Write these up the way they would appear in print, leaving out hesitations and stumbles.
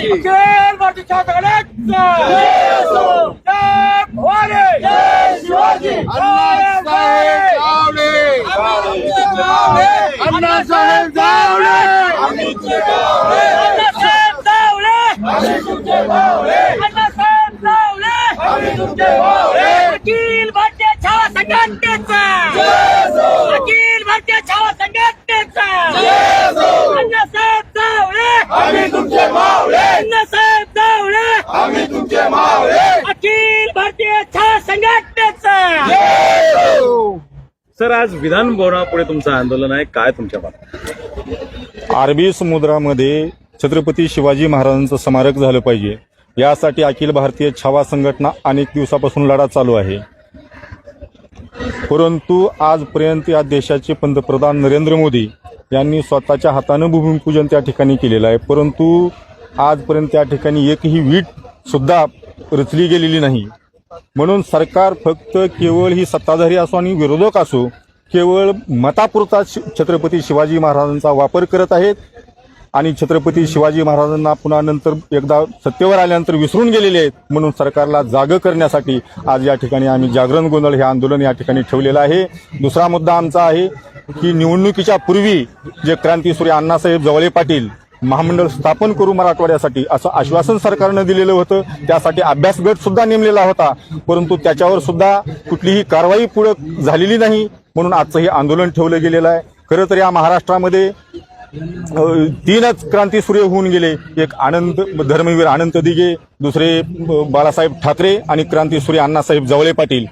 अखिल भारतीय छात्र संघटनेचा जय भवानी, जय शिवाजी, अण्णासाहेब जावळे, अण्णासाहेब जावळे, अण्णासाहेब जावळे, अखिल भारतीय छावा संघटनेचा, अखिल भारतीय छावा संघटनेचा, अण्णासाहेब जावळे, अण्णासाहेब जावळे, अखिल भारतीय छावा संघटनेचा. सर, आज विधान भवनापुढे तुमचं आंदोलन आहे, काय तुमच्या बाबतीत? अरबी समुद्रामध्ये छत्रपती शिवाजी महाराजांचं स्मारक झालं पाहिजे यासाठी अखिल भारतीय छावा संघटना अनेक दिवसापासून लढा चालू आहे. परंतु आजपर्यंत या देशाचे पंतप्रधान नरेंद्र मोदी यांनी स्वतःच्या हातानं भूमिपूजन त्या ठिकाणी केलेलं आहे. परंतु आजपर्यंत त्या ठिकाणी एकही वीट सुद्धा रचली गेलेली नाही. म्हणून सरकार फक्त केवळ ही सत्ताधारी असो आणि विरोधक असो केवळ मतापुरता छत्रपती शिवाजी महाराजांचा वापर करत आहेत आणि छत्रपती शिवाजी महाराजांना पुन्हा नंतर एकदा सत्तेवर आल्यानंतर विसरून गेलेले आहेत. म्हणून सरकारला जागं करण्यासाठी आज या ठिकाणी आम्ही जागरण गोंधळ हे आंदोलन या ठिकाणी ठेवलेलं आहे. दुसरा मुद्दा आमचा आहे की निवडणुकीच्या पूर्वी जे क्रांतीसूर्य अण्णासाहेब जवळे पाटील महामंडळ स्थापन करू मराठवाड्यासाठी असं आश्वासन सरकारनं दिलेलं होतं. त्यासाठी अभ्यास गट सुद्धा नेमलेला होता, परंतु त्याच्यावर सुद्धा कुठलीही कारवाई पुढे झालेली नाही. म्हणून आजचं हे आंदोलन ठेवलं गेलेलं आहे. खरं तर या महाराष्ट्रामध्ये 3च क्रांतीसूर्य होऊन गेले. एक धर्मवीर अनंत दिघे, दुसरे बाळासाहेब ठाकरे आणि क्रांतीसूर्य अण्णासाहेब जवळे पाटील.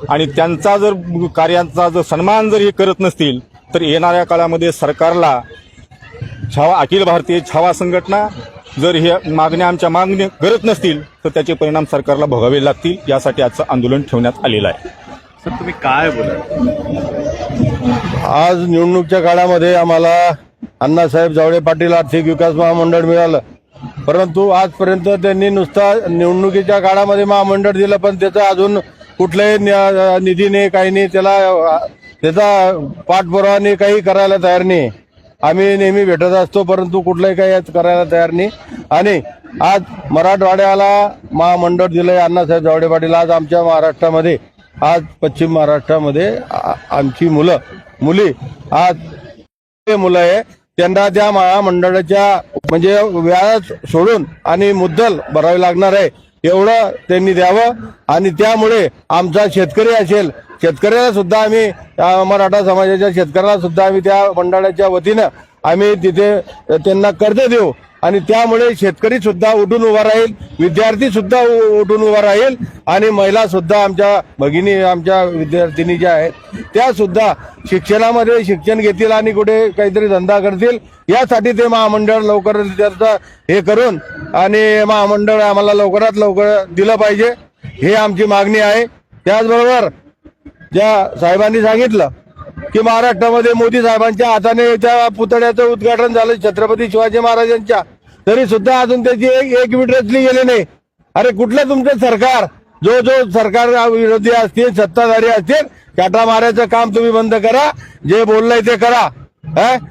आणि त्यांचा जर कार्यांचा जर सन्मान जर हे करत नसतील तर येणाऱ्या काळामध्ये सरकारला अखिल भारतीय छावा संघटना जर हे आमच्या मागण्या करत नसतील तर त्याचे परिणाम सरकारला भोगावे लागतील. यासाठी आजचं आंदोलन ठेवण्यात आलेलं आहे. सर, तुम्ही काय बोला? आज निवडणुकीच्या काळामध्ये आम्हाला अण्णासाहेब जवळे पाटील आर्थिक विकास महामंडळ मिळालं, परंतु आजपर्यंत त्यांनी नुसता निवडणुकीच्या काळामध्ये महामंडळ दिलं, पण त्याचा अजून कुठल्याही निधी नाही, काही नाही. त्याचा पाठपुरावा नाही, काही करायला तयार नाही. आम्ही नेहमी भेटत असतो, परंतु कुठलंही काही करायला तयार नाही. आणि आज मराठवाड्याला महामंडळ दिलंय अण्णासाहेब जवळे पाटील. आज आमच्या महाराष्ट्रामध्ये, आज पश्चिम महाराष्ट्रामध्ये आमची मुली आज मुलं आहे, त्यांना त्या महामंडळाच्या म्हणजे व्याज सोडून आणि मुद्दल भरावी लागणार आहे एवढं त्यांनी द्यावं. आणि त्यामुळे आमचा शेतकरी असेल, शेतकऱ्याला सुद्धा आम्ही मराठा समाजाच्या शेतकऱ्याला सुद्धा आम्ही त्या मंडळाच्या वतीनं आम्ही तिथे त्यांना कर्ज देऊ. आणि त्यामुळे शेतकरी सुद्धा उठून उभा राहील, विद्यार्थी सुद्धा उठून उभा राहील आणि महिला सुद्धा आमच्या भगिनी, आमच्या विद्यार्थिनी ज्या आहेत त्या सुद्धा शिक्षणामध्ये शिक्षण घेतील आणि कुठे काहीतरी धंदा करतील. यासाठी ते महामंडळ लवकरात हे करून आणि महामंडळ आम्हाला लवकरात लवकर दिलं पाहिजे, हे आमची मागणी आहे. त्याचबरोबर ज्या साहेबांनी सांगितलं की महाराष्ट्रामध्ये मोदी साहेबांच्या हाताने त्या पुतळ्याचं उद्घाटन झालं छत्रपती शिवाजी महाराजांच्या, तरी सुद्धा अजून त्याची एक वीट रचली गेली नाही. अरे कुठलं तुमचं सरकार, जो सरकार विरोधी असतील, सत्ताधारी असतील, काटा मारायचं काम तुम्ही बंद करा, जे बोललंय ते करा.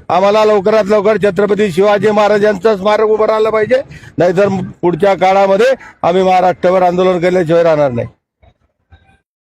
आम्हाला लवकरात लवकर छत्रपती शिवाजी महाराजांचं स्मारक उभं राहिलं पाहिजे, नाहीतर पुढच्या काळामध्ये आम्ही महाराष्ट्रावर आंदोलन केल्याशिवाय राहणार नाही.